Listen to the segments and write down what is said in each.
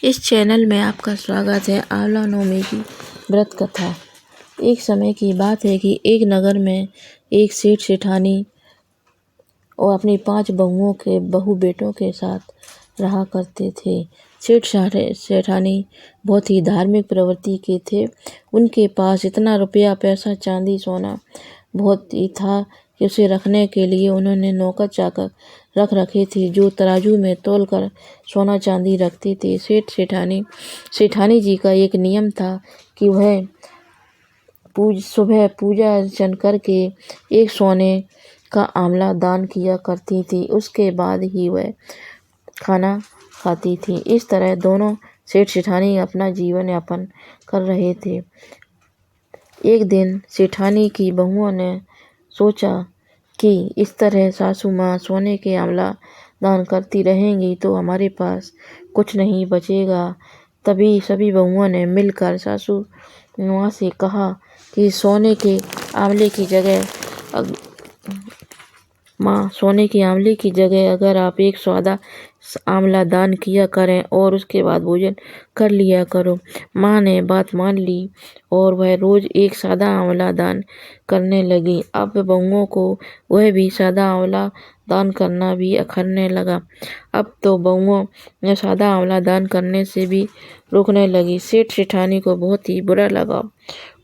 इस चैनल में आपका स्वागत है। आंवला नवमी की व्रत कथा। एक समय की बात है कि एक नगर में एक सेठ सेठानी और अपनी 5 बहू बेटों के साथ रहा करते थे। सेठ सेठानी बहुत ही धार्मिक प्रवृत्ति के थे। उनके पास इतना रुपया पैसा चांदी सोना बहुत ही था कि उसे रखने के लिए उन्होंने नौकर चाकर रख रखे थे जो तराजू में तौलकर सोना चांदी रखते थे। सेठ सेठानी जी का एक नियम था कि वह सुबह पूजा अर्चन करके एक सोने का आंवला दान किया करती थी। उसके बाद ही वह खाना खाती थी। इस तरह दोनों सेठ सेठानी अपना जीवन यापन कर रहे थे। एक दिन सेठानी की बहुओं ने सोचा कि इस तरह सासू माँ सोने के आंवला दान करती रहेंगी तो हमारे पास कुछ नहीं बचेगा। तभी सभी बहुओं ने मिलकर सासू माँ से कहा कि सोने के आंवले की जगह अगर आप एक सौदा आंवला दान किया करें और उसके बाद भोजन कर लिया करो। माँ ने बात मान ली और वह रोज एक सादा आंवला दान करने लगी। अब बहुओं को वह भी सादा आंवला दान करना भी अखरने लगा। अब तो बहुओं ने सादा आंवला दान करने से भी रोकने लगी। सेठ सेठानी को बहुत ही बुरा लगा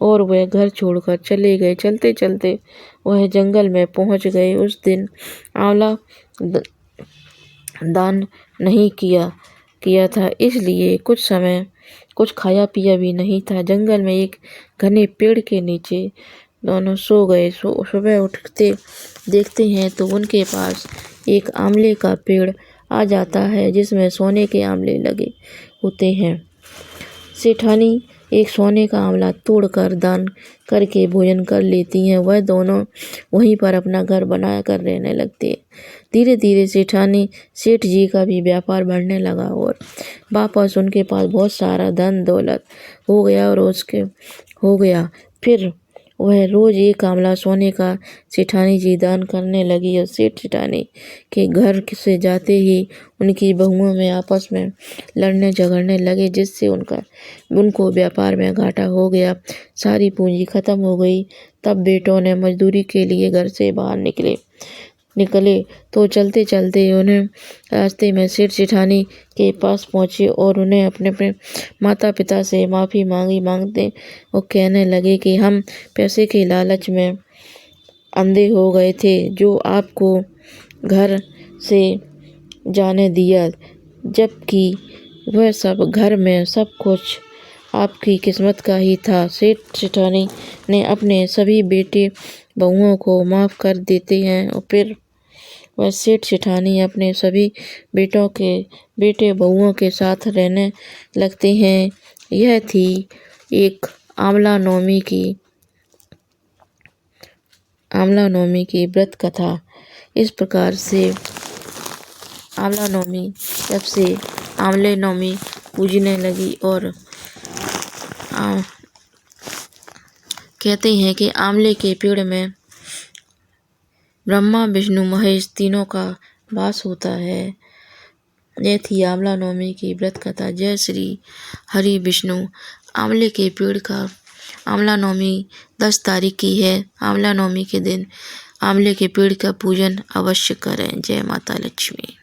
और वह घर छोड़कर चले गए। चलते चलते वह जंगल में पहुंच गए। उस दिन आंवला दान नहीं किया था, इसलिए कुछ खाया पिया भी नहीं था। जंगल में एक घने पेड़ के नीचे दोनों सो गए। सुबह उठते देखते हैं तो उनके पास एक आंवले का पेड़ आ जाता है जिसमें सोने के आंवले लगे होते हैं। सेठानी एक सोने का आंवला तोड़कर दान करके भोजन कर लेती हैं। वह दोनों वहीं पर अपना घर बना कर रहने लगते हैं। धीरे धीरे सेठ जी का भी व्यापार बढ़ने लगा और वापस उनके पास बहुत सारा धन दौलत हो गया। फिर वह रोज एक आंवला सोने का सेठानी जी दान करने लगी और सेठ सेठानी के घर से जाते ही उनकी बहुओं में आपस में लड़ने झगड़ने लगे, जिससे उनको व्यापार में घाटा हो गया। सारी पूंजी खत्म हो गई। तब बेटों ने मजदूरी के लिए घर से बाहर निकले तो चलते चलते उन्हें रास्ते में सेठ सेठानी के पास पहुंचे और उन्हें अपने माता पिता से माफ़ी मांगते और कहने लगे कि हम पैसे के लालच में अंधे हो गए थे, जो आपको घर से जाने दिया, जबकि वह सब घर में सब कुछ आपकी किस्मत का ही था। सेठ सेठानी ने अपने सभी बेटे बहुओं को माफ़ कर देते हैं और फिर वह सेठ सेठानी अपने सभी बेटे बहुओं के साथ रहने लगते हैं। यह थी एक आंवला नवमी की व्रत कथा। इस प्रकार से आंवला नवमी जब से आंवले नवमी पूजने लगी और कहते हैं कि आंवले के पेड़ में ब्रह्मा विष्णु महेश तीनों का वास होता है। यह थी आंवला नवमी की व्रत कथा। जय श्री हरि विष्णु। आंवले के पेड़ का आंवला नवमी 10 तारीख की है। आंवला नवमी के दिन आंवले के पेड़ का पूजन अवश्य करें। जय माता लक्ष्मी।